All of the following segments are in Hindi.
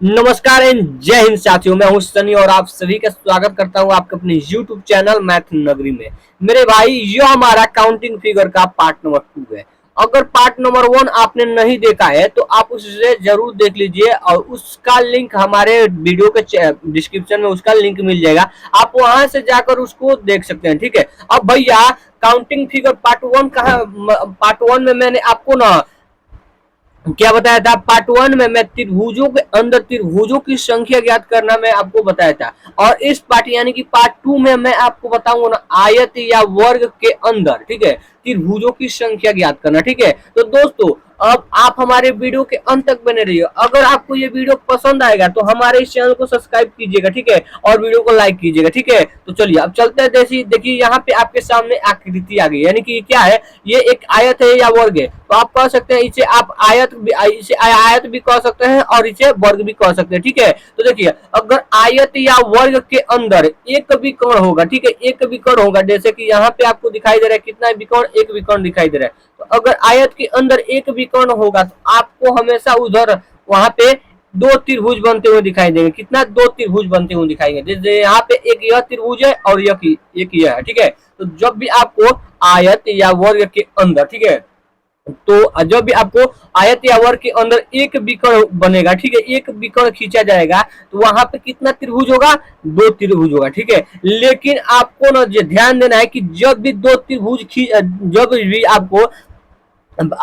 नमस्कार एंड जय हिंद साथियों। मैं हूं सनी और आप सभी का स्वागत करता हूं आपके अपने YouTube चैनल मैथ नगरी में। मेरे भाई, ये हमारा काउंटिंग फिगर का पार्ट नंबर 2 है। अगर पार्ट नंबर 1 आपने नहीं देखा है तो आप उसे जरूर देख लीजिए और उसका लिंक हमारे वीडियो के डिस्क्रिप्शन में उसका लिंक मिल जाएगा। आप वहां से जाकर उसको देख सकते हैं, ठीक है। अब भैया, काउंटिंग फिगर पार्ट 1 में मैंने आपको ना क्या बताया था। पार्ट 1 में मैं त्रिभुजों के अंदर त्रिभुजों की संख्या ज्ञात करना मैं आपको बताया था, और इस पार्ट यानी कि पार्ट 2 में मैं आपको बताऊंगा ना आयत या वर्ग के अंदर, ठीक है, त्रिभुजों की संख्या ज्ञात करना, ठीक है। तो दोस्तों, अब आप हमारे वीडियो के अंत तक बने रहिए। अगर आपको ये वीडियो पसंद आएगा तो हमारे इस चैनल को सब्सक्राइब कीजिएगा, ठीक है, और वीडियो को लाइक कीजिएगा, ठीक है। तो चलिए अब चलते हैं। देखिए यहाँ पे आपके सामने आकृति आ गई, यानी कि क्या है, ये एक आयत है या वर्ग है। तो आप कह सकते हैं इसे आप आयत भी कह सकते हैं और इसे वर्ग भी कह सकते हैं, ठीक है। तो देखिए, अगर आयत या वर्ग के अंदर एक विकर्ण होगा, ठीक है, एक विकर्ण होगा, जैसे कि यहाँ पे आपको दिखाई दे रहा है कितना विकर्ण, एक विकर्ण दिखाई दे रहा है। तो अगर आयत के अंदर एक विकर्ण होगा तो आपको हमेशा उधर वहां पे दो त्रिभुज बनते हुए दिखाई देंगे। कितना? दो त्रिभुज बनते हुए दिखाएंगे। जैसे यहाँ पे एक यह त्रिभुज है और एक यह है, ठीक है। तो जब भी आपको आयत या वर्ग के अंदर, ठीक है, तो जब भी आपको आयत या वर्ग के अंदर एक विकर्ण बनेगा, ठीक है, एक विकर्ण खींचा जाएगा, तो वहां पे कितना त्रिभुज होगा? दो त्रिभुज होगा, ठीक है। लेकिन आपको ना ध्यान देना है कि जब भी जब भी आपको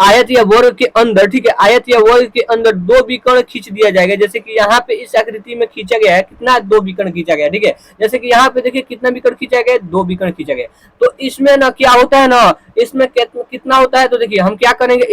आयत या वर्ग के अंदर, ठीक है, आयत या वर्ग के अंदर दो विकर्ण खींच दिया जाएगा। जैसे कि यहाँ पे इस आकृति में खींचा गया है, कितना? दो विकर्ण खींचा गया, ठीक है। जैसे कि यहाँ पे देखिए कितना विकर्ण खींचा गया? दो विकर्ण खींचा गया। तो इसमें ना क्या होता है ना, इसमें कितना होता है, तो देखिए हम क्या करेंगे,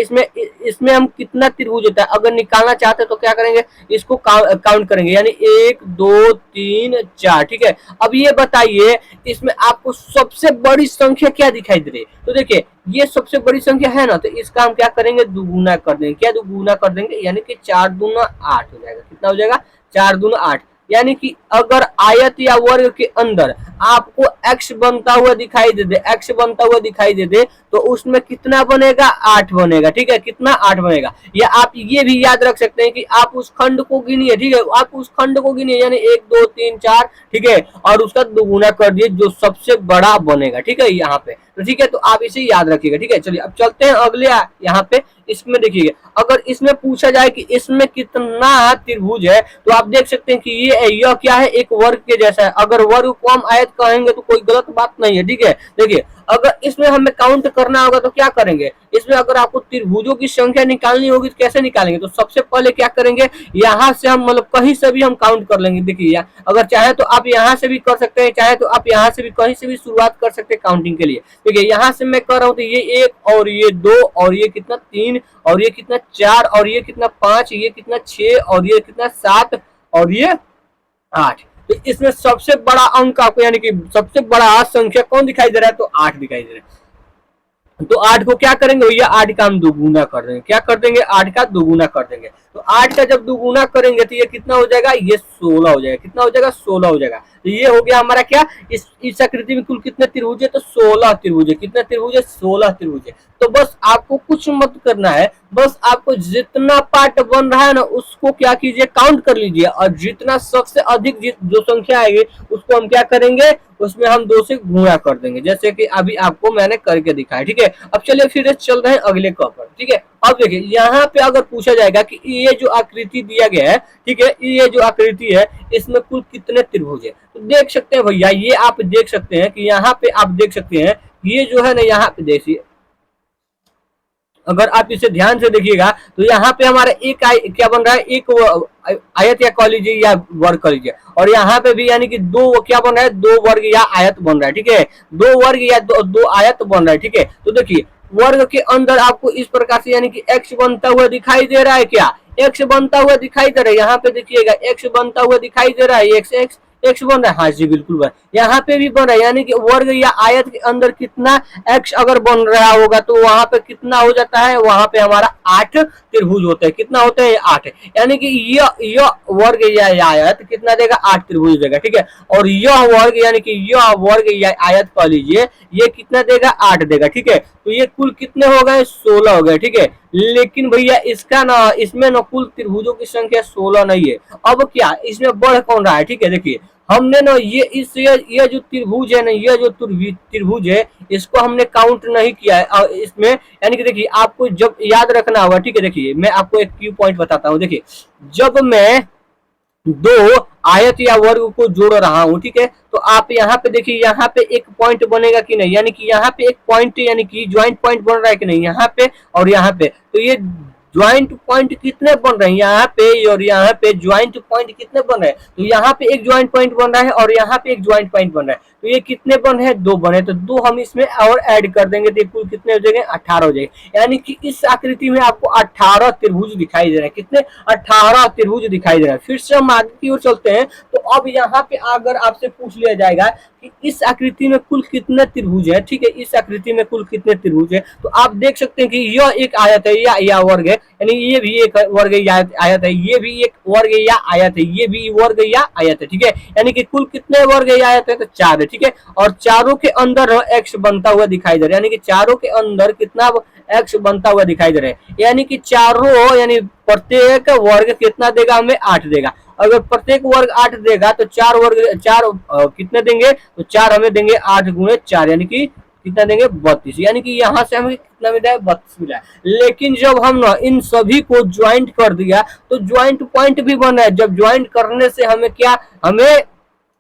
इसमें हम कितना त्रिभुज होता है अगर निकालना चाहते हैं तो क्या करेंगे, इसको काउंट करेंगे, यानी 1 2 3 4, ठीक है। अब ये बताइए, इसमें आपको सबसे बड़ी संख्या क्या दिखाई दे रही है? तो देखिए, ये सबसे बड़ी संख्या है ना, तो इसका हम क्या करेंगे, दुगुना कर देंगे। क्या दुगुना कर देंगे? यानी कि 4 दूना 8 हो जाएगा। कितना हो जाएगा? 4 दूना 8। यानी कि अगर आयत या वर्ग के अंदर आपको x बनता हुआ दिखाई दे दे, x बनता हुआ दिखाई दे दे, तो उसमें कितना बनेगा? 8 बनेगा, ठीक है। कितना? 8 बनेगा। या आप ये भी याद रख सकते हैं कि आप उस खंड को गिनिए, ठीक है, आप उस खंड को गिनिए, यानी 1 2 3 4, ठीक है, और उसका दुगुना कर दिए, जो सबसे बड़ा बनेगा, ठीक है, यहाँ पे। तो ठीक है, तो आप इसे याद रखिएगा, ठीक है। चलिए अब चलते हैं अगले यहाँ पे। इसमें देखिए, अगर इसमें पूछा जाए कि इसमें कितना त्रिभुज है, तो आप देख सकते हैं कि यह क्या है, एक वर्ग के जैसा है। अगर वर्ग को हम आयत कहेंगे तो कोई गलत बात नहीं है, ठीक है। देखिए, अगर इसमें हमें काउंट करना होगा तो क्या करेंगे, इसमें अगर आपको त्रिभुजों की संख्या निकालनी होगी तो कैसे निकालेंगे? तो सबसे पहले क्या करेंगे, यहाँ से हम मतलब कहीं से भी हम काउंट कर लेंगे। देखिए, अगर चाहे तो आप यहाँ से भी कर सकते हैं, चाहे तो आप यहाँ से भी कहीं से भी शुरुआत कर सकते हैं काउंटिंग के लिए। देखिए, यहाँ से मैं कर रहा हूँ तो ये 1 और ये 2 और ये कितना 3 और ये कितना 4 और ये कितना 5, ये कितना 6 और ये कितना 7 और ये 8। तो इसमें सबसे बड़ा अंक आपको, यानी कि सबसे बड़ा संख्या कौन दिखाई दे रहा है? तो 8 दिखाई दे रहा है। तो 8 को क्या करेंगे भैया, 8 का हम दुगुना कर देंगे। क्या कर देंगे? 8 का दुगुना कर देंगे। तो 8 का जब दुगुना करेंगे तो ये कितना हो जाएगा? ये 16 हो जाएगा। कितना हो जाएगा? 16 हो जाएगा। तो ये हो गया हमारा क्या, इस आकृति में कुल कितने त्रिभुज है? तो 16 त्रिभुज है। कितने त्रिभुज है? 16 त्रिभुज है। तो बस आपको कुछ मत करना है, बस आपको जितना पार्ट बन रहा है ना उसको क्या कीजिए, काउंट कर लीजिए, और जितना सबसे अधिक जो संख्या आएगी उसको हम क्या करेंगे, उसमें हम 2 से गुणा कर देंगे, जैसे कि अभी आपको मैंने करके दिखाया, ठीक है। अब चलिए फिर चल रहे हैं अगले क पर, ठीक है। अब देखिए, यहाँ पे अगर पूछा जाएगा कि ये जो आकृति दिया गया है, ठीक है, ये जो आकृति है इसमें कुल कितने त्रिभुज है, तो देख सकते हैं भैया, ये आप देख सकते हैं कि यहाँ पे आप देख सकते हैं ये जो है ना, यहाँ पे देखिए, अगर आप इसे ध्यान से देखिएगा तो यहाँ पे हमारा एक क्या बन रहा है, एक आयत या कह लीजिए या वर्ग कह लीजिए, और यहाँ पे भी यानी कि दो क्या बन रहा है, दो वर्ग या आयत बन रहा है, ठीक है, दो वर्ग या दो आयत बन रहा है, ठीक है। तो देखिए, वर्ग के अंदर आपको इस प्रकार से यानी कि x बनता हुआ दिखाई दे रहा है। क्या x बनता हुआ दिखाई दे रहा है? यहाँ पे देखिएगा x बनता हुआ दिखाई दे रहा है, x बन रहा है। हाँ जी, बिल्कुल बन, यहाँ पे भी बन रहा है, यानी कि वर्ग या आयत के अंदर कितना x अगर बन रहा होगा तो वहां पे कितना हो जाता है, वहां पे हमारा 8 त्रिभुज होते हैं। कितना होते हैं? 8। यानी कि यह वर्ग या आयत कितना देगा? 8 त्रिभुज देगा, ठीक है। और यह वर्ग यानी कि यह वर्ग या आयत कह लीजिए, ये कितना देगा? 8 देगा, ठीक है। तो ये कुल कितने हो गए? 16 हो गए, ठीक है। लेकिन भैया इसका ना, इसमें ना कुल त्रिभुजों की संख्या 16 नहीं है। अब क्या इसमें बढ़ कौन रहा है, ठीक है देखिए हमने ना ये जो त्रिभुज है ना, ये जो त्रिभुज है इसको हमने काउंट नहीं किया है इसमें, यानी कि देखिए आपको जब याद रखना होगा, ठीक है देखिए मैं आपको एक क्यू पॉइंट बताता हूँ। देखिए जब मैं दो आयत या वर्ग को जोड़ रहा हूं, ठीक है, तो आप यहाँ पे देखिए यहाँ पे एक पॉइंट बनेगा कि नहीं, यानी कि यहाँ पे एक पॉइंट यानी कि ज्वाइंट पॉइंट बन रहा है कि नहीं यहाँ पे और यहाँ पे, तो ये ज्वाइंट पॉइंट कितने बन रहे हैं यहाँ पे और यहाँ पे ज्वाइंट पॉइंट कितने बन रहे हैं, तो यहाँ पे एक ज्वाइंट पॉइंट बन रहा है और यहाँ पे एक ज्वाइंट पॉइंट बन रहा है, तो ये कितने बने हैं, 2 बने, तो 2 हम इसमें और ऐड कर देंगे तो कुल कितने हो जाएंगे, 18 हो जाएंगे। यानी कि इस आकृति में आपको 18 त्रिभुज दिखाई दे रहे हैं, कितने, 18 त्रिभुज दिखाई दे रहे हैं। फिर से हम आगे की ओर चलते हैं, तो अब यहाँ पे अगर आपसे पूछ लिया जाएगा कि इस आकृति में कुल कितने त्रिभुज है, ठीक है, इस आकृति में कुल कितने त्रिभुज है, तो आप देख सकते हैं कि यह एक आयत है या वर्ग है, यानी ये भी एक वर्ग या आयत है, ये भी एक वर्ग या आयत है, ये भी वर्ग या आयत है, ठीक है, यानी कि कुल कितने वर्ग या आयत है, तो 4 है, ठीक है, और चारों के अंदर एक्स बनता हुआ दिखाई दे रहा है, यानी कि चारों के अंदर कितना एक्स बनता हुआ दिखाई दे रहा है, यानी कि चारों, यानी प्रत्येक वर्ग कितना देगा, हमें 8 देगा। अगर प्रत्येक वर्ग 8 देगा तो 4 वर्ग 4 कितने देंगे, तो 4 हमें देंगे 8 गुणे 4, यानी कि कितना देंगे, 32, यानी कि यहाँ से हमें कितना मिला है, 32 मिला है। लेकिन जब हम ना इन सभी को ज्वाइंट कर दिया तो ज्वाइंट पॉइंट भी बना है। जब ज्वाइंट करने से हमें क्या, हमें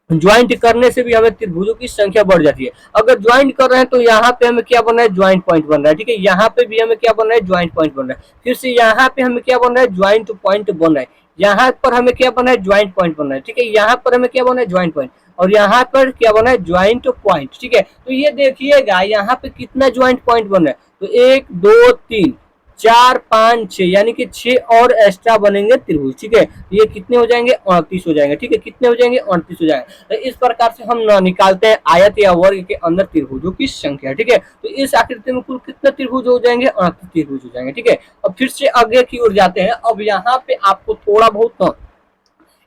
ज्वाइंट करने से भी हमें त्रिभुजों की संख्या बढ़ जाती है। अगर ज्वाइंट कर रहे हैं तो यहाँ पे हमें क्या बन रहा है, ज्वाइंट पॉइंट बन रहा है, ठीक है, यहाँ पे भी हमें क्या बन रहा है, ज्वाइंट पॉइंट बन रहा है, फिर से यहाँ पे हमें क्या बन रहा है, ज्वाइंट पॉइंट बन रहा है, यहाँ पर हमें क्या बना है, ज्वाइंट पॉइंट बन रहा है, ठीक है, यहाँ पर हमें क्या बना है, ज्वाइंट पॉइंट, और यहाँ पर क्या बना है, ज्वाइंट पॉइंट, ठीक है। तो ये देखिएगा यहाँ पे कितना ज्वाइंट पॉइंट बन रहा है, तो 1 2 3 4 5 6, यानी कि 6 और एक्स्ट्रा बनेंगे त्रिभुज, ठीक है, ये कितने हो जाएंगे, 38 हो जाएंगे, ठीक है, कितने हो जाएंगे, 38 हो जाएंगे। तो इस प्रकार से हम निकालते हैं आयत या वर्ग के अंदर त्रिभुजों की संख्या, ठीक है। तो इस आकृति में कुल कितने त्रिभुज हो जाएंगे, 38 त्रिभुज हो जाएंगे, ठीक है। अब फिर से आगे की ओर जाते हैं। अब यहाँ पे आपको थोड़ा बहुत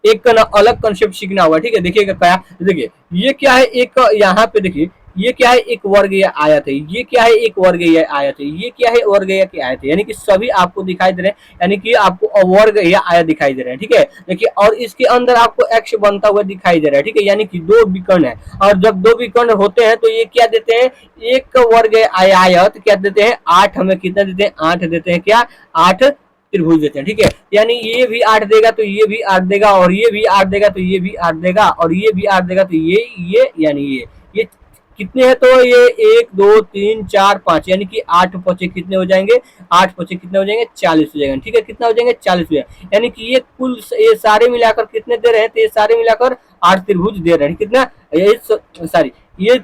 एक अलग कंसेप्ट सीखना होगा, ठीक है, देखिएगा क्या, देखिए ये क्या है, एक यहाँ पे देखिए ये क्या है, एक वर्ग या आयत है, ये क्या है, एक वर्ग या आयत है, ये क्या है, वर्ग या की आयत है, यानी कि सभी आपको दिखाई दे रहे हैं, यानी कि आपको वर्ग या आयत दिखाई दे रहे हैं, ठीक है, देखिए, और इसके अंदर आपको एक्स बनता हुआ दिखाई दे रहा है, ठीक है, यानी कि 2 विकर्ण है, और जब 2 विकर्ण होते हैं तो ये क्या देते हैं, एक वर्ग आयत क्या देते हैं, 8, हमें कितना देते हैं, 8 देते हैं, क्या, 8 त्रिभुज देते हैं, ठीक है, यानी ये भी 8 देगा तो ये भी 8 देगा, और ये भी 8 देगा तो ये भी 8 देगा, और ये भी 8 देगा तो ये यानी ये कितने हैं, तो ये 1 2 3 4 5, यानी कि 8 पचे कितने हो जाएंगे, 8 पचे कितने हो जाएंगे, 40 हो जाएंगे, ठीक है, कितना हो जाएंगे, 40 हो जाएंगे, यानी कि ये कुल ये सारे मिलाकर कितने दे रहे हैं, तो ये सारे मिलाकर 8 त्रिभुज दे रहे हैं, कितना, ये सॉरी ये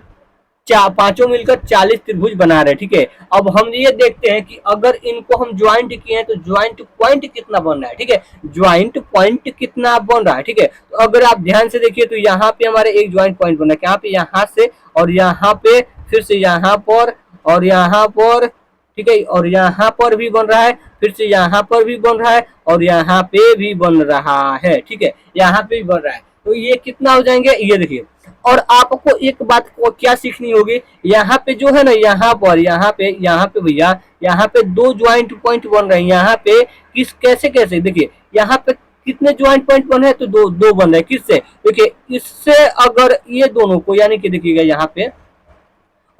पांचों मिलकर 40 त्रिभुज बना रहे हैं, ठीक है। अब हम ये देखते हैं कि अगर इनको हम ज्वाइंट किए हैं तो ज्वाइंट पॉइंट कितना बन रहा है, ठीक है, ज्वाइंट पॉइंट कितना बन रहा है, ठीक है। तो अगर आप ध्यान से देखिए तो यहाँ पे हमारे एक ज्वाइंट पॉइंट बन रहा है, यहाँ पे, यहाँ से, और यहाँ पे, फिर से यहाँ पर, और यहाँ पर, ठीक है, और यहाँ पर भी बन रहा है, फिर से यहाँ पर भी बन रहा है, और यहाँ पे भी बन रहा है, ठीक है, यहाँ पे भी बन रहा है, तो ये कितना हो जाएंगे, ये देखिए। और आपको एक बात को क्या सीखनी होगी, यहाँ पे जो है ना, यहाँ पे भैया, यहाँ पे 2 ज्वाइंट पॉइंट बन रहे हैं, यहाँ पे कैसे कैसे देखिए, यहाँ पे कितने ज्वाइंट पॉइंट बन रहे हैं, तो दो बन रहे हैं, किससे, देखिए इससे, अगर ये दोनों को, यानी कि देखिएगा यहाँ पे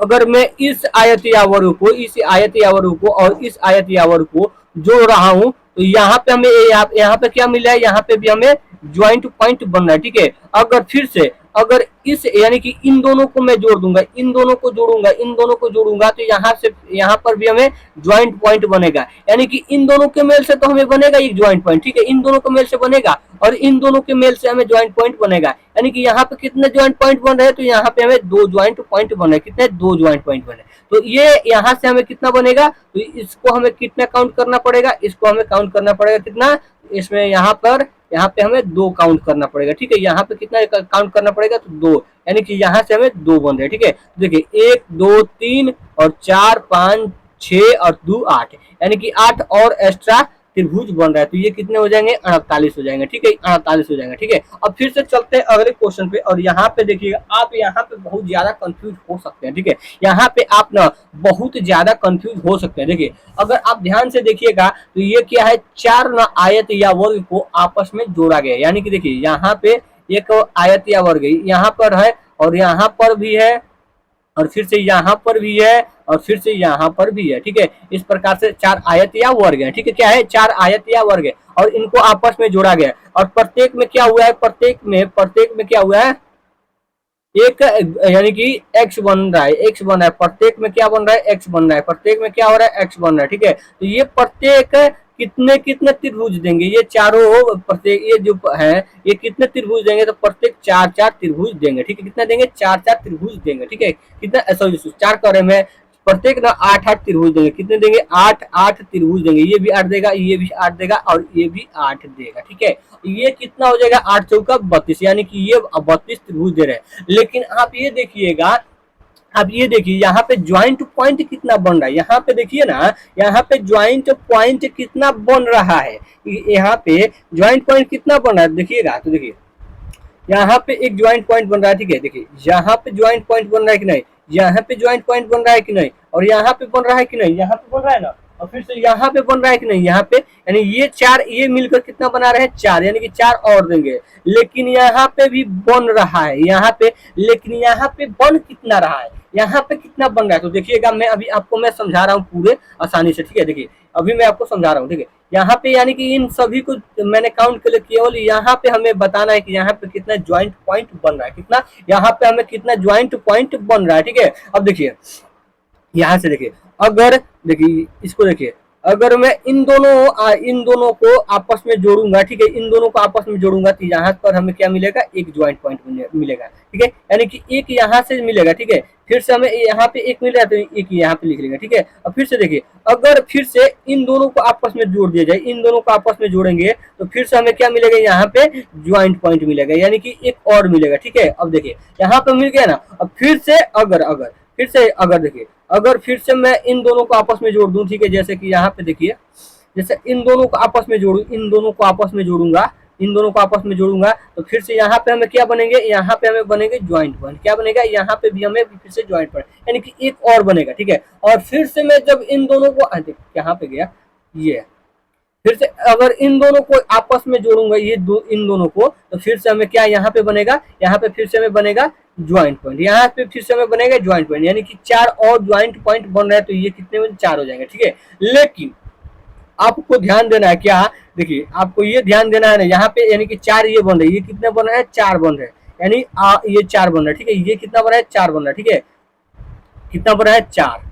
अगर मैं इस आयत या वर्ग को, इस आयत या वर्ग को और इस आयत या वर्ग को जोड़ रहा हूं, तो यहाँ पे हमें यहाँ पे क्या मिला है, यहाँ पे भी हमें ज्वाइंट पॉइंट बन रहा है, ठीक है। अगर फिर से अगर इस, यानी कि इन दोनों को मैं जोड़ दूंगा, इन दोनों को जोड़ूंगा, इन दोनों को जोड़ूंगा, तो यहाँ से यहाँ पर भी हमें ज्वाइंट पॉइंट बनेगा, यानी कि इन दोनों के मेल से तो हमें बनेगा एक ज्वाइंट पॉइंट, ठीक है, इन दोनों के मेल से बनेगा, और इन दोनों के मेल से हमें ज्वाइंट पॉइंट बनेगा, यानी कि यहाँ पे कितने ज्वाइंट पॉइंट बन रहे हैं, तो यहाँ पे हमें 2 ज्वाइंट पॉइंट बन रहे हैं, कितने, 2 ज्वाइंट पॉइंट बने, तो ये यहाँ से हमें कितना बनेगा, तो इसको हमें कितना काउंट करना पड़ेगा, इसको हमें काउंट करना पड़ेगा कितना, इसमें यहाँ पे हमें 2 काउंट करना पड़ेगा, ठीक है, यहाँ पे कितना काउंट करना पड़ेगा, तो 2, यानी कि यहाँ से हमें 2 बन रहे हैं, ठीक है। देखिए 1 2 3 और 4 5 6 और 2 8, यानी कि 8 और एक्स्ट्रा त्रिभुज बन रहा है, तो ये कितने हो जाएंगे 48 हो जाएंगे, ठीक है 48 हो जाएंगे, ठीक है। अब फिर से चलते हैं अगले क्वेश्चन पे, और यहाँ पे देखिएगा आप यहाँ पे बहुत ज्यादा कंफ्यूज हो सकते हैं, ठीक है। यहाँ पे आप ना बहुत ज्यादा कंफ्यूज हो सकते हैं। देखिए अगर आप ध्यान से देखिएगा तो ये क्या है, चार ना आयत या वर्ग को आपस में जोड़ा गया, यानी कि देखिए यहाँ पे एक आयत या वर्ग यहाँ पर है और यहाँ पर भी है और फिर से यहाँ पर भी है और फिर से यहाँ पर भी है, ठीक है। इस प्रकार से चार आयत या वर्ग है, ठीक है। क्या है, चार आयत या वर्ग है और इनको आपस में जोड़ा गया और प्रत्येक में क्या हुआ है, प्रत्येक में क्या हुआ है, एक यानी कि x बन रहा है, x बन रहा है, प्रत्येक में क्या बन रहा है, x बन रहा है, प्रत्येक में क्या हो रहा है, x बन रहा है, ठीक है। तो ये प्रत्येक कितने कितने त्रिभुज देंगे, ये चारों प्रत्येक ये जो है ये कितने त्रिभुज देंगे, तो प्रत्येक चार चार त्रिभुज देंगे, ठीक है। कितना देंगे, चार चार त्रिभुज देंगे, ठीक है। कितना, सॉरी चार करे में प्रत्येक ना आठ आठ त्रिभुज देंगे, कितने देंगे, आठ आठ त्रिभुज देंगे, ये भी आठ देगा, ये भी आठ देगा और ये भी आठ देगा, ठीक है। ये कितना हो जाएगा, आठ चौका 32, यानी कि ये 32 त्रिभुज दे रहे हैं। लेकिन आप ये देखिएगा, अब ये देखिए यहाँ पे ज्वाइंट पॉइंट कितना बन रहा है, यहाँ पे देखिए ना, यहाँ पे ज्वाइंट पॉइंट कितना बन रहा है, यहाँ पे ज्वाइंट पॉइंट कितना बन रहा है देखिएगा। तो देखिए यहाँ पे एक ज्वाइंट पॉइंट बन रहा है, ठीक है। देखिए यहाँ पे ज्वाइंट पॉइंट बन रहा है कि नहीं, यहाँ पे ज्वाइंट पॉइंट बन रहा है कि नहीं, और यहाँ पे बन रहा है कि नहीं, यहाँ पे बन रहा है ना, और फिर से यहाँ पे बन रहा है कि नहीं, यहाँ पे, यानी ये चार ये मिलकर कितना बना रहे हैं, चार, यानी कि चार और देंगे। लेकिन यहाँ पे भी बन रहा है, यहाँ पे, लेकिन यहाँ पे बन कितना रहा है, यहाँ पे कितना बन रहा है, तो देखिएगा मैं अभी आपको मैं समझा रहा हूँ पूरे आसानी से, ठीक है। देखिए अभी मैं आपको समझा रहा हूँ, ठीक है। यहाँ पे यानी कि इन सभी को मैंने काउंट कर लिया, केवल यहाँ पे हमें बताना है कि यहाँ पे कितना ज्वाइंट पॉइंट बन रहा है, कितना यहाँ पे हमें कितना ज्वाइंट पॉइंट बन रहा है, ठीक है। अब देखिए यहाँ से देखिए, अगर देखिए इसको देखिए, अगर मैं इन दोनों को आपस में जोड़ूंगा, ठीक है, इन दोनों को आपस में जोड़ूंगा तो यहाँ पर हमें क्या मिलेगा, एक ज्वाइंट पॉइंट मिलेगा, ठीक है। यानी कि एक यहाँ से मिलेगा, ठीक है। फिर से हमें यहाँ पे एक मिल रहा है तो एक यहाँ पे लिख लेंगे, ठीक है। अब फिर से देखिए, अगर फिर से इन दोनों को आपस में जोड़ दिया जाए, इन दोनों को आपस में जोड़ेंगे तो फिर से हमें क्या मिलेगा, यहाँ पे ज्वाइंट पॉइंट मिलेगा, यानी कि एक और मिलेगा, ठीक है। अब देखिए यहाँ पे मिल गया ना, अब फिर से अगर देखिए, अगर फिर से मैं इन दोनों को आपस में जोड़ दूं, ठीक है, जैसे कि यहाँ पे देखिए, जैसे इन दोनों को आपस में जोड़ू, इन दोनों को आपस में जोड़ूंगा, इन दोनों को आपस में जोड़ूंगा तो फिर से यहाँ पे हमें क्या बनेंगे, यहाँ पे हमें बनेंगे ज्वाइंट पॉइंट, क्या बनेगा, यहाँ पे भी हमें फिर से ज्वाइंट पॉइंट, यानी कि एक और बनेगा, ठीक है। और फिर से मैं जब इन दोनों को यहाँ पे गया, ये फिर से अगर इन दोनों को आपस में जोड़ूंगा, ये इन दोनों को, तो फिर से हमें क्या यहाँ पे बनेगा, यहाँ पे फिर से हमें बनेगा ज्वाइंट पॉइंट, यहाँ पे फिर से हमें बनेगा ज्वाइंट पॉइंट, यानी कि चार और ज्वाइंट पॉइंट बन रहा है, तो ये कितने में, चार हो जाएंगे, ठीक है। लेकिन आपको ध्यान देना है क्या, देखिए आपको ये ध्यान देना है ना, यहाँ पे यानी कि चार ये बन रहे हैं, ये कितने बन रहे हैं, चार बन रहे हैं, यानी ये चार बन रहा है, ठीक है। ये कितना बन रहा है, चार बन रहा है, ठीक है। कितना बन रहा है, चार,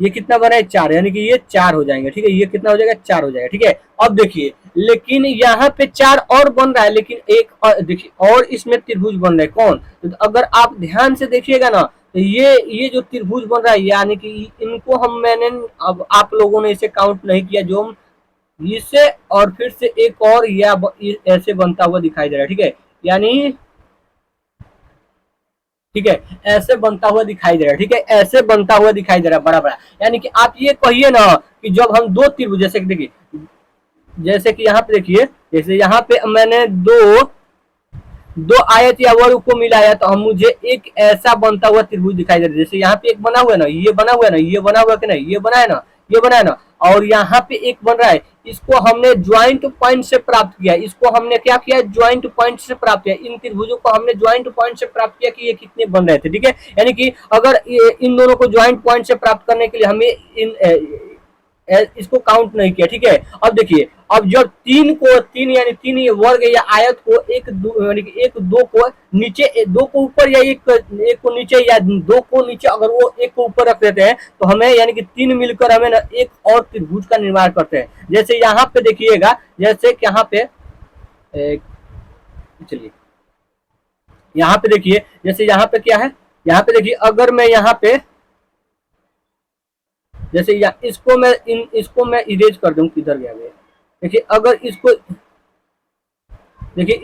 ये कितना बना है, चार, यानी कि ये चार हो जाएंगे, ठीक है। ये कितना हो जाएगा, चार हो जाएगा, ठीक है। अब देखिए, लेकिन यहाँ पे चार और बन रहा है, लेकिन एक और देखिए, और इसमें त्रिभुज बन रहा है, कौन, तो अगर आप ध्यान से देखिएगा ना, तो ये जो त्रिभुज बन रहा है, यानी कि इनको मैंने, अब आप लोगों ने इसे काउंट नहीं किया, जो हम इसे और फिर से एक और या ऐसे बनता हुआ दिखाई दे रहा है, ठीक है, यानी ठीक है, ऐसे बनता हुआ दिखाई दे रहा है, ठीक है, ऐसे बनता हुआ दिखाई दे रहा है बड़ा बड़ा, यानी कि आप ये कहिए ना कि जब हम दो त्रिभुज, जैसे कि देखिए, जैसे कि यहाँ पे देखिए, जैसे यहाँ पे मैंने दो आयत या वर्ग को मिलाया तो हम मुझे एक ऐसा बनता हुआ त्रिभुज दिखाई दे रहा है, जैसे यहाँ पे एक बना हुआ है ना, ये बना हुआ है ना, ये बना हुआ कि नहीं, ये बना है ना, ये बना है ना, और यहाँ पे एक बन रहा है, इसको हमने ज्वाइंट पॉइंट से प्राप्त किया, इसको हमने क्या किया, ज्वाइंट पॉइंट से प्राप्त किया, इन त्रिभुजों को हमने ज्वाइंट पॉइंट से प्राप्त किया कि ये कितने बन रहे थे, ठीक है। यानी कि अगर इन दोनों को ज्वाइंट पॉइंट से प्राप्त करने के लिए हमें इसको काउंट नहीं किया, ठीक है। अब देखिए, अब जब तीन यानी तीन ये वर्ग या आयत को एक दो को नीचे, दो को ऊपर या एक को नीचे या दो को नीचे, अगर वो एक को ऊपर रख देते हैं तो हमें यानी कि तीन मिलकर हमें ना एक और त्रिभुज का निर्माण करते हैं। जैसे यहाँ पे देखिएगा, जैसे कि यहाँ पे चलिए यहाँ पे देखिए, जैसे यहाँ पे क्या है, यहाँ पे देखिए, अगर मैं यहाँ पे जैसे इसको मैं इरेज कर दूं, किधर गया भैया, देखिए अगर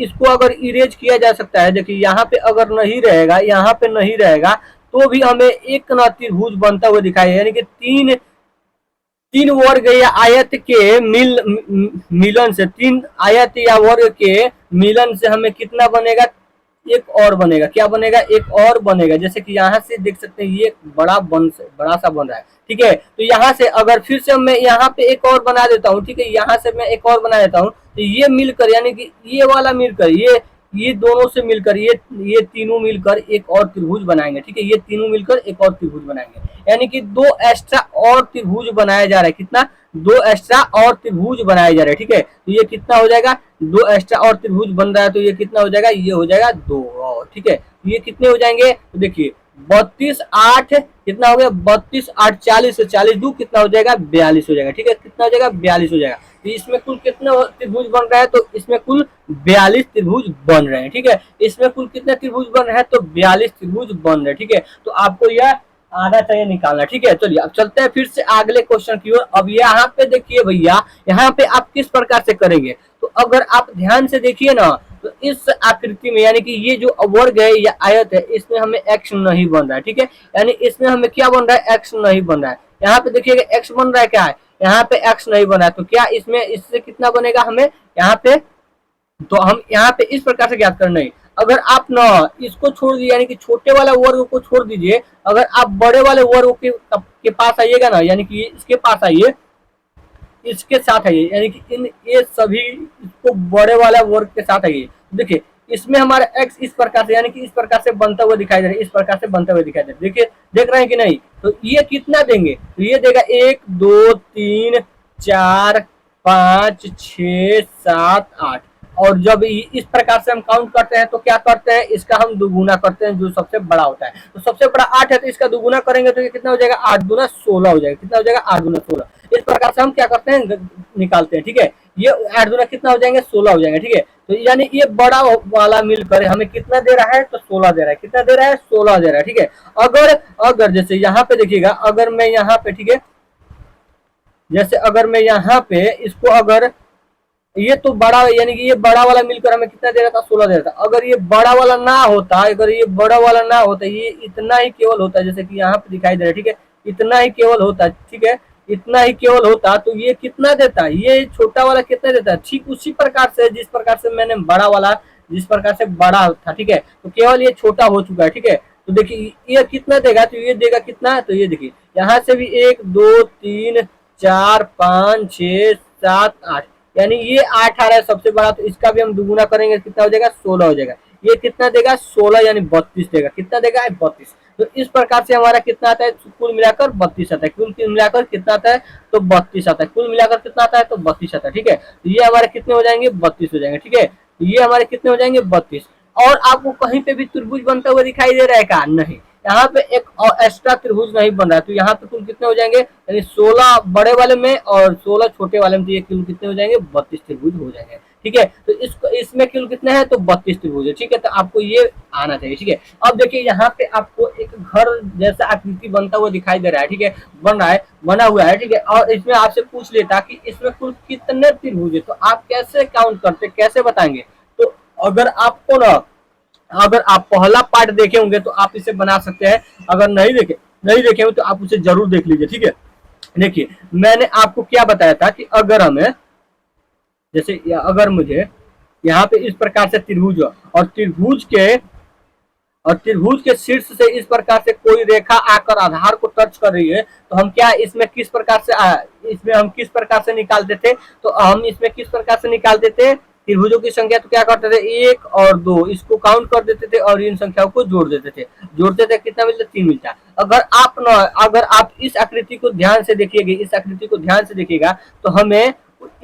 इसको अगर इरेज किया जा सकता है, देखिए यहाँ पे अगर नहीं रहेगा, यहाँ पे नहीं रहेगा तो भी हमें एक ना त्रिभुज बनता हुआ दिखाई, यानी कि तीन तीन वर्ग या आयत के मिलन से, तीन आयत या वर्ग के मिलन से हमें कितना बनेगा, एक और बनेगा। क्या बनेगा, एक और बनेगा। जैसे कि यहाँ से देख सकते हैं ये बड़ा सा बन रहा है, ठीक है। तो यहाँ से अगर फिर से मैं यहाँ पे एक और बना देता हूँ, ठीक है, यहाँ से मैं एक और बना देता हूँ, तो ये मिलकर यानी कि ये वाला मिलकर ये दोनों से मिलकर ये तीनों मिलकर एक और त्रिभुज बनाएंगे, ठीक है। ये तीनों मिलकर एक और त्रिभुज बनाएंगे, यानी कि दो एक्स्ट्रा और त्रिभुज बनाया जा रहा है। कितना, दो एक्स्ट्रा और त्रिभुज बनाए जा रहे हैं, ठीक है। तो ये कितना हो जाएगा, दो एक्स्ट्रा और त्रिभुज बन रहा है, तो ये कितना हो जाएगा, ये हो जाएगा दो और, ठीक है। तो ये कितने हो जाएंगे, तो देखिए 32 8 कितना हो गया, 32 8 40 से 40 दो कितना हो जाएगा, 42 हो जाएगा, ठीक है। कितना हो जाएगा, 42 हो जाएगा। तो इसमें कुल कितने त्रिभुज बन रहा है, तो इसमें कुल 42 त्रिभुज बन रहे हैं, ठीक है। इसमें कुल कितने त्रिभुज बन रहे हैं, तो 42 त्रिभुज बन रहे हैं, ठीक है। तो आपको यह आना चाहिए निकालना, ठीक है। चलिए अब चलते हैं फिर से अगले क्वेश्चन की ओर। अब यहाँ पे देखिए भैया, यहाँ पे आप किस प्रकार से करेंगे, तो अगर आप ध्यान से देखिए ना, तो इस आकृति में यानी कि ये जो वर्ग है या आयत है, इसमें हमें एक्स नहीं बन रहा है, ठीक है। यानी इसमें हमें क्या बन रहा है, एक्स नहीं बन रहा है। यहाँ पे देखिएगा एक्स बन रहा है, क्या है, यहाँ पे एक्स नहीं बना है। तो क्या इसमें इससे कितना बनेगा हमें यहाँ पे, तो हम यहाँ पे इस प्रकार से ज्ञात करना है। अगर आप ना इसको छोड़ दीजिए, यानी कि छोटे वाला वर्ग को छोड़ दीजिए, अगर आप बड़े वाले वर्ग के पास आइएगा ना, यानी कि इसके पास आइए, इसके साथ आइए, यानी कि इन ये सभी इसको बड़े वाला वर्ग के साथ आइए। देखिए इसमें हमारा x इस प्रकार से यानी कि इस प्रकार से बनता हुआ दिखाई दे रहा है, इस प्रकार से बनता हुआ दिखाई दे रहा है। देखिए देख रहे हैं कि नहीं, तो ये कितना देंगे, तो ये देगा 1 2 3 4 5 6 7 8। और जब इस प्रकार से हम काउंट करते हैं तो क्या करते हैं, इसका हम दुगुना करते हैं, जो सबसे बड़ा होता है। तो सबसे बड़ा 8 है, तो इसका दुगुना करेंगे तो ये कितना हो जाएगा, 8 दूना 16 हो जाएगा। कितना हो जाएगा, 8 दूना 16। इस प्रकार से हम क्या करते हैं, निकालते हैं, ठीक है। ये 8 दूना कितना हो जाएंगे, 16 हो जाएंगे, ठीक है। तो यानी ये बड़ा वाला मिलकर हमें कितना दे रहा है, तो 16 दे रहा है। कितना दे रहा है, 16 दे रहा है, ठीक है। अगर जैसे यहाँ पे देखिएगा, अगर मैं यहाँ पे, ठीक है, जैसे अगर मैं यहाँ पे इसको अगर ये तो बड़ा यानी कि ये बड़ा वाला मिलकर हमें कितना दे रहा था, 16 दे रहा था। अगर ये बड़ा वाला ना होता, अगर ये बड़ा वाला ना होता, ये इतना ही केवल होता, जैसे कि यहाँ पे दिखाई दे रहा है, ठीक है, इतना ही केवल होता, ठीक है, इतना ही केवल होता, तो ये कितना देता, ये छोटा वाला कितना देता, ठीक उसी प्रकार से जिस प्रकार से मैंने बड़ा वाला जिस प्रकार से बड़ा था, ठीक है, तो केवल ये छोटा हो चुका है, ठीक है। तो देखिए ये कितना देगा, तो ये देगा कितना, तो ये देखिए यहाँ से भी 1 2 3 4 5 6 7 8, यानी ये 8 आ रहा है सबसे बड़ा, तो इसका भी हम दुगुना करेंगे, कितना हो जाएगा, 16 हो जाएगा। ये कितना देगा, 16 यानी 32 देगा। कितना देगा, 32। तो इस प्रकार से हमारा कितना आता है, कुल मिलाकर 32 आता है। कुल मिलाकर कितना आता है, तो 32 आता है। कुल मिलाकर कितना आता है, तो 32 आता है, ठीक है। तो ये हमारे कितने हो जाएंगे, 32 हो जाएंगे, ठीक है। तो ये हमारे कितने हो जाएंगे, 32। और आपको कहीं पे भी त्रिभुज बनता हुआ दिखाई दे रहा है क्या, नहीं। यहाँ पे एक और एक्स्ट्रा त्रिभुज नहीं बन रहा है, तो यहाँ पे कुल कितने हो जाएंगे, यानी 16 बड़े वाले में और 16 छोटे वाले में, तो ये कुल कितने हो जाएंगे, 32 त्रिभुज हो जाएंगे, ठीक है। तो इसको इसमें कुल कितने हैं, तो 32 त्रिभुज है, ठीक है। तो आपको ये आना चाहिए, ठीक है। अब देखिए यहाँ पे आपको एक घर जैसा आकृति बनता हुआ दिखाई दे रहा है, ठीक है, बना हुआ है, ठीक है। और इसमें आपसे पूछ लेता कि इसमें कुल कितने त्रिभुज है, तो आप कैसे काउंट करते, कैसे बताएंगे। तो अगर आपको ना, अगर आप पहला पार्ट देखे होंगे तो आप इसे बना सकते हैं, अगर नहीं देखे होंगे तो आप उसे जरूर देख लीजिए, ठीक है। देखिए मैंने आपको क्या बताया था कि अगर हमें जैसे अगर मुझे यहाँ पे इस प्रकार से त्रिभुज और त्रिभुज के शीर्ष से इस प्रकार से कोई रेखा आकर आधार को टच कर रही है, तो हम क्या इसमें किस प्रकार से निकालते थे, तो हम इसमें किस प्रकार से निकालते थे, त्रिभुजों की संख्या तो क्या करते थे, 1 और 2 इसको काउंट कर देते थे और इन संख्याओं को जोड़ते थे कितना मिलता, 3 मिलता। अगर आप इस आकृति को ध्यान से देखिएगा, तो हमें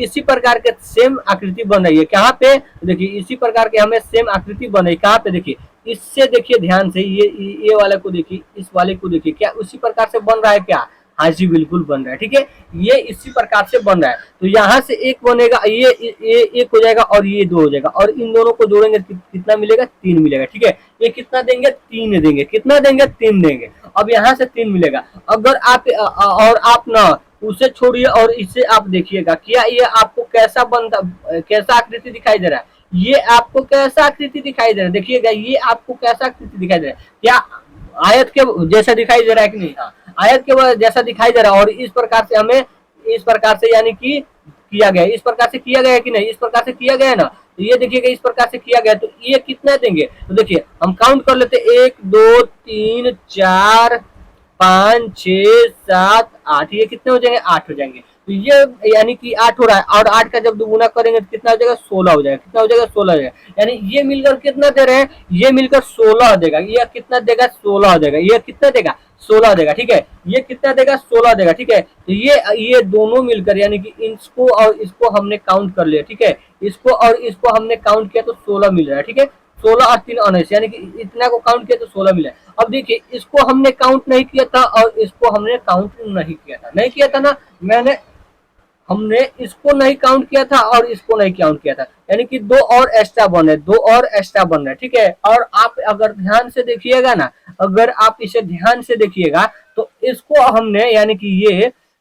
इसी प्रकार के सेम आकृति बन रही है। कहाँ पे, देखिए इसी प्रकार के हमें सेम आकृति बन रही है। कहाँ पे, देखिए इससे देखिए ध्यान से, ये वाले को देखिए, इस वाले को देखिए, क्या उसी प्रकार से बन रहा है क्या, हाँ जी बिल्कुल बन रहा है, ठीक है। ये इसी प्रकार से बन रहा है। तो यहाँ से एक बनेगा, ये एक हो जाएगा और ये 2 हो जाएगा, और इन दोनों को जोड़ेंगे कितना मिलेगा, 3 मिलेगा, ठीक है। ये कितना देंगे, 3 देंगे। कितना देंगे, 3 देंगे। अब यहाँ से 3 मिलेगा। अगर आप और आप ना उसे छोड़िए और इसे आप देखिएगा, क्या ये आपको कैसा आकृति दिखाई दे रहा है, ये आपको कैसा आकृति दिखाई दे रहा है, देखिएगा ये आपको कैसा आकृति दिखाई दे रहा है, क्या आयत के जैसा दिखाई दे रहा है कि नहीं, हाँ आयत के जैसा दिखाई दे रहा है। और इस प्रकार से हमें इस प्रकार से यानी कि किया गया, इस प्रकार से किया गया है कि नहीं, इस प्रकार से किया गया है ना। तो ये देखिएगा इस प्रकार से किया गया, तो ये कितना देंगे, तो देखिए हम काउंट कर लेते, 1 2 3 4 5 6 7 8, ये कितने हो जाएंगे, 8 हो जाएंगे। तो ये यानी कि 8 हो रहा है, और 8 का जब दुगुना करेंगे तो कितना हो जाएगा, 16 हो जाएगा। कितना हो जाएगा, 16 हो जाएगा। यानी ये मिलकर कितना दे रहे हैं, ये मिलकर 16 देगा, ये कितना देगा, 16 देगा, ये कितना देगा, 16 देगा। ठीक है, ये कितना देगा, 16 देगा। ठीक है, तो ये दोनों मिलकर यानी कि इसको और इसको हमने काउंट कर लिया। ठीक है, इसको और इसको हमने काउंट किया तो 16 मिल रहा है। ठीक है, 16 और 3 19, यानी कि इतना को काउंट किया तो 16 मिला। अब देखिए इसको हमने काउंट नहीं किया था और इसको हमने काउंट नहीं किया था, नहीं किया था ना, हमने इसको नहीं काउंट किया था और इसको नहीं काउंट किया था, यानी कि दो और एक्स्ट्रा बन रहे, दो और एक्स्ट्रा बन रहे। ठीक है, और आप अगर ध्यान से देखिएगा ना, अगर आप इसे ध्यान से देखिएगा तो इसको हमने यानी कि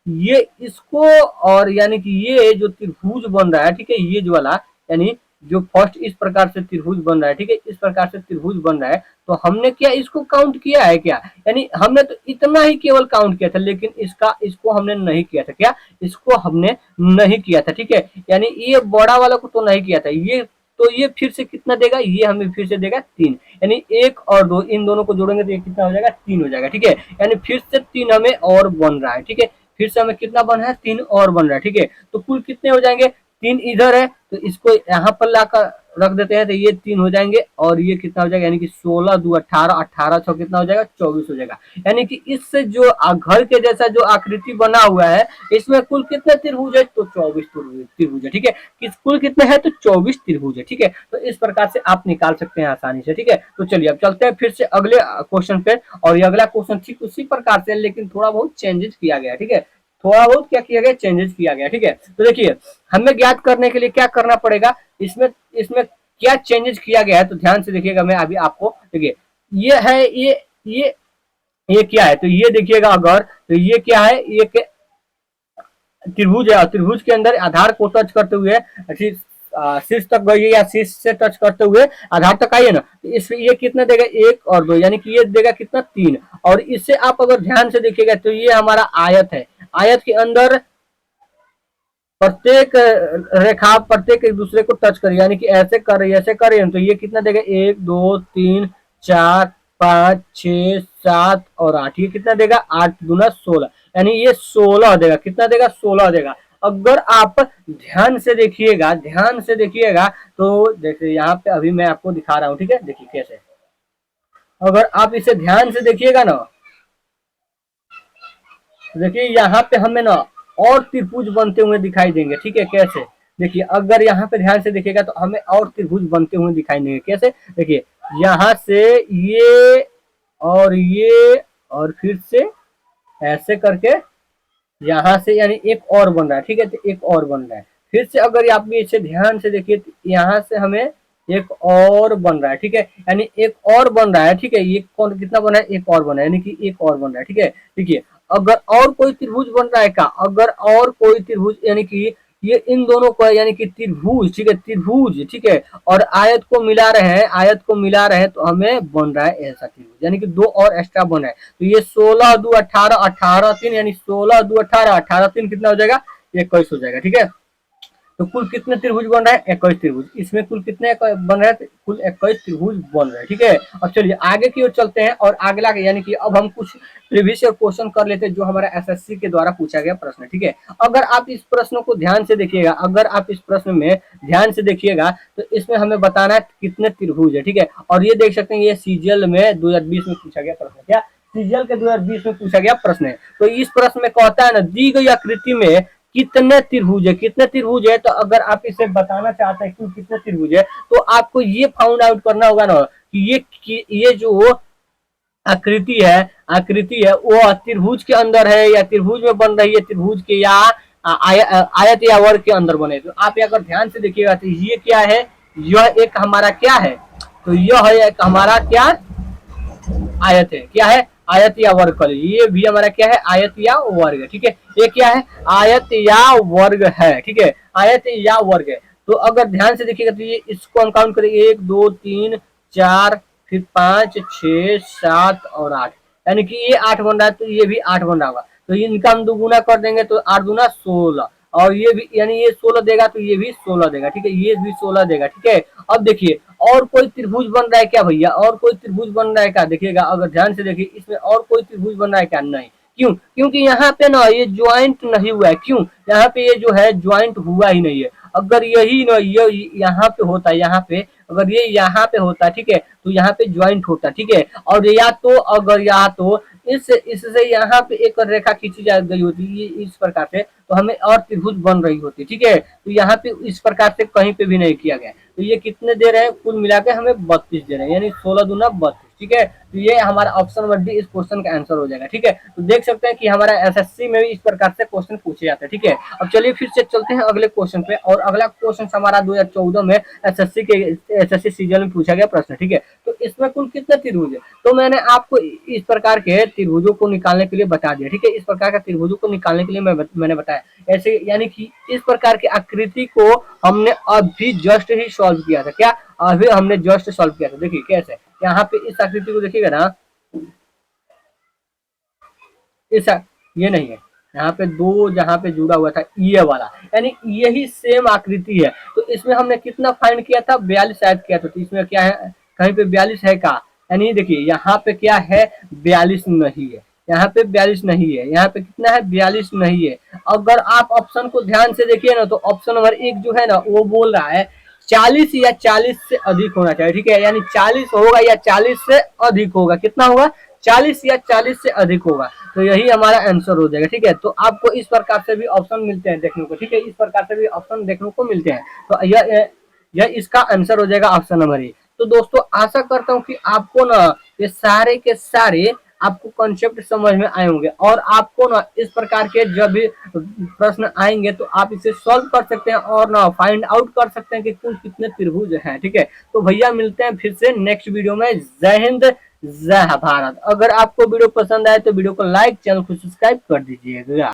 ये इसको और यानी कि ये जो त्रिभुज बन रहा है, ठीक है, ये जो वाला यानी जो फर्स्ट इस प्रकार से त्रिभुज बन रहा है, ठीक है, इस प्रकार से त्रिभुज बन रहा है, तो हमने क्या इसको काउंट किया है क्या, यानी हमने तो इतना ही केवल काउंट किया था, लेकिन इसको हमने नहीं किया था, क्या इसको हमने नहीं किया था। ठीक है, यानी ये बड़ा वाला को तो नहीं किया था, ये तो ये फिर से कितना देगा, ये हमें फिर से देगा 3, यानी 1 और 2 इन दोनों को जोड़ेंगे तो ये कितना हो जाएगा, 3 हो जाएगा। ठीक है, यानी फिर से 3 हमें और बन रहा है। ठीक है, फिर से हमें कितना बन रहा है, 3 और बन रहा है। ठीक है, तो कुल कितने हो जाएंगे, 3 इधर है तो इसको यहाँ पर लाकर रख देते हैं तो ये 3 हो जाएंगे, और ये कितना हो जाएगा, यानी कि 16 2 18, 18 6 कितना हो जाएगा, 24 हो जाएगा। यानी कि इससे जो घर के जैसा जो आकृति बना हुआ है, इसमें कुल कितने त्रिभुज है, तो 24 त्रिभुज है। ठीक है, कुल कितने हैं, तो 24 त्रिभुज है। ठीक है, तो इस प्रकार से आप निकाल सकते हैं आसानी से। ठीक है, तो चलिए अब चलते हैं फिर से अगले क्वेश्चन पे, और ये अगला क्वेश्चन ठीक उसी प्रकार से, लेकिन थोड़ा बहुत चेंजेस किया गया। ठीक है, थोड़ा बहुत क्या किया गया, चेंजेस किया गया। ठीक है, तो देखिए हमें ज्ञात करने के लिए क्या करना पड़ेगा, इसमें इसमें क्या चेंजेस किया गया है, तो ध्यान से देखिएगा। मैं अभी आपको देखिए, ये है ये क्या है, तो ये देखिएगा, अगर तो ये क्या है, ये त्रिभुज है, त्रिभुज के अंदर आधार को टच करते हुए शीर्ष तक गई या शीर्ष से टच करते हुए आधार तक आई है ना, तो इस ये कितना देगा, 1 और 2, यानी कि ये देगा कितना, 3। और इससे आप अगर ध्यान से देखिएगा तो ये हमारा आयत है, आयत के अंदर प्रत्येक रेखा प्रत्येक एक दूसरे को टच करिए, यानी कि ऐसे कर रही है, ऐसे कर रही है, तो ये कितना देगा, 1 2 3 4 5 6 7 और 8, ये कितना देगा, 8 दूना 16, यानी ये 16 देगा। कितना देगा, 16 देगा। अगर आप ध्यान से देखिएगा, ध्यान से देखिएगा तो जैसे यहाँ पे अभी मैं आपको दिखा रहा हूँ। ठीक है, देखिए कैसे, अगर आप इसे ध्यान से देखिएगा ना, देखिए यहाँ पे हमें ना और त्रिभुज बनते हुए दिखाई देंगे। ठीक है, कैसे, देखिए अगर यहाँ पे ध्यान से देखिएगा तो हमें और त्रिभुज बनते हुए दिखाई देंगे। कैसे, देखिए यहाँ से ये और फिर से ऐसे करके यहाँ से यानी एक और बन रहा है। ठीक है, तो एक और बन रहा है, फिर से अगर आप इसे ध्यान से देखिए तो यहाँ से हमें एक और बन रहा है। ठीक है, यानी एक और बन रहा है। ठीक है, ये कौन कितना बना है, एक और बना है, यानी कि एक और बन रहा है। ठीक है, देखिए अगर और कोई त्रिभुज बन रहा है का, अगर और कोई त्रिभुज यानी कि ये इन दोनों को यानी कि त्रिभुज, ठीक है, त्रिभुज, ठीक है, और आयत को मिला रहे हैं, आयत को मिला रहे हैं, तो हमें बन रहा है ऐसा त्रिभुज, यानी कि 2 और एक्स्ट्रा बन रहा है। तो ये 16 2 18 18 3, यानी 16 2 18 18 3 कितना हो जाएगा, 21 हो जाएगा। ठीक है, तो कुल कितने त्रिभुज बन रहा है, 21 त्रिभुज। इसमें कुल कितने बन रहे हैं, कुल 21 त्रिभुज बन रहे हैं। ठीक है, अब चलिए आगे की ओर चलते हैं, और अगला यानी कि अब हम कुछ प्रीवियस क्वेश्चन कर लेते हैं जो हमारा एसएससी के द्वारा पूछा गया प्रश्न। ठीक है, अगर आप इस प्रश्न को ध्यान से देखिएगा, अगर आप इस प्रश्न में ध्यान से देखिएगा तो इसमें हमें बताना है कितने त्रिभुज है। ठीक है, और ये देख सकते हैं ये सीजीएल में 2020 में पूछा गया प्रश्न, क्या सीजीएल के 2020 में पूछा गया प्रश्न है। तो इस प्रश्न में कहता है ना, दी गई आकृति में कितने त्रिभुज है, कितने त्रिभुज है, तो अगर आप इसे बताना चाहते हैं कि कितने त्रिभुज है, तो आपको ये फाउंड आउट करना होगा ना कि ये जो आकृति है वो त्रिभुज के अंदर है या त्रिभुज में बन रही है, त्रिभुज के या आयत या वर्ग के अंदर बने। तो आप अगर ध्यान से देखिएगा तो ये क्या है, यह एक हमारा क्या है, तो यह है एक हमारा क्या आयत है, क्या है, आयत या वर्ग। ये भी हमारा क्या है, आयत या वर्ग है। ठीक है, ये क्या है, आयत या वर्ग है। ठीक है, आयत या वर्ग है। तो अगर ध्यान से देखिएगा तो ये इसको हम काउंट करें, 1 2 3 4 फिर 5 6 7 और 8, यानी कि ये 8 बन रहा है, तो ये भी 8 बन रहा होगा। तो इनका हम दोगुना कर देंगे तो 8 दूना 16, और ये भी यानी ये 16 देगा तो ये भी 16 देगा, ठीक है, ये भी 16 देगा, ठीक है। अब देखिए और कोई त्रिभुज बन रहा है क्या भैया, और कोई त्रिभुज बन रहा है क्या, देखिएगा अगर ध्यान से देखिए इसमें और कोई त्रिभुज बन रहा है क्या, नहीं। क्यों? क्योंकि यहाँ पे ना ये ज्वाइंट नहीं हुआ है। क्यों? यहाँ पे ये जो है ज्वाइंट हुआ ही नहीं है। अगर यही ना ये यहाँ पे होता है, यहाँ पे अगर ये यहाँ पे होता, ठीक है, तो यहाँ पे ज्वाइंट होता, ठीक है। और या तो अगर या तो इससे यहाँ पे एक रेखा खींची जा गई होती ये इस प्रकार से, तो हमें और त्रिभुज बन रही होती, ठीक है। तो यहाँ पे इस प्रकार से कहीं पे भी नहीं किया गया। तो ये कितने दे रहे हैं, कुल मिला के हमें 32 दे रहे हैं, यानी 16 दूना 32, ठीक है। तो ये हमारा ऑप्शन नंबर डी इस क्वेश्चन का आंसर हो जाएगा, ठीक है। तो देख सकते हैं कि हमारा एसएससी में भी इस प्रकार से क्वेश्चन पूछे जाते हैं, ठीक है। अब चलिए फिर से चलते हैं अगले क्वेश्चन पे, और अगला क्वेश्चन हमारा 2014 में एसएससी सीजन में पूछा गया प्रश्न, ठीक है। तो इसमें कुल कितने त्रिभुज है, तो मैंने आपको इस प्रकार के त्रिभुजों को निकालने के लिए बता दिया, ठीक है। इस प्रकार के त्रिभुजों को निकालने के लिए मैंने बताया ऐसे, यानी कि इस प्रकार की आकृति को हमने अभी जस्ट ही सॉल्व किया था। क्या? अभी हमने जस्ट सॉल्व किया था। देखिए कैसे, यहाँ पे इस आकृति को देखिएगा ना, इस ये नहीं है, यहाँ पे दो जहाँ पे जुड़ा हुआ था ये वाला, यानी यही सेम आकृति है। तो इसमें हमने कितना फाइंड किया था, 42 ऐड किया था। तो इसमें क्या है, कहीं पे 42 है का, यानी देखिए यहाँ पे क्या है, 42 नहीं है, यहाँ पे 42 नहीं है, यहाँ पे कितना है, 42 नहीं है। अगर आप ऑप्शन को ध्यान से देखिए ना, तो ऑप्शन नंबर 1 जो है ना वो बोल रहा है 40 या 40 से अधिक होना चाहिए, ठीक है। यानी 40 होगा या 40 से अधिक होगा, कितना होगा, 40 या 40 से अधिक होगा। तो यही हमारा आंसर हो जाएगा, ठीक है। तो आपको इस प्रकार से भी ऑप्शन मिलते हैं देखने को, ठीक है, इस प्रकार से भी ऑप्शन देखने को मिलते हैं। तो यह इसका आंसर हो जाएगा ऑप्शन नंबर ए। तो दोस्तों आशा करता हूँ कि आपको ना ये सारे के सारे आपको कॉन्सेप्ट समझ में आए होंगे, और आपको ना इस प्रकार के जब भी प्रश्न आएंगे तो आप इसे सॉल्व कर सकते हैं और ना फाइंड आउट कर सकते हैं कि कुल कितने त्रिभुज हैं, ठीक है। तो भैया मिलते हैं फिर से नेक्स्ट वीडियो में। जय हिंद, जय भारत। अगर आपको वीडियो पसंद आए तो वीडियो को लाइक, चैनल को सब्सक्राइब कर दीजिएगा।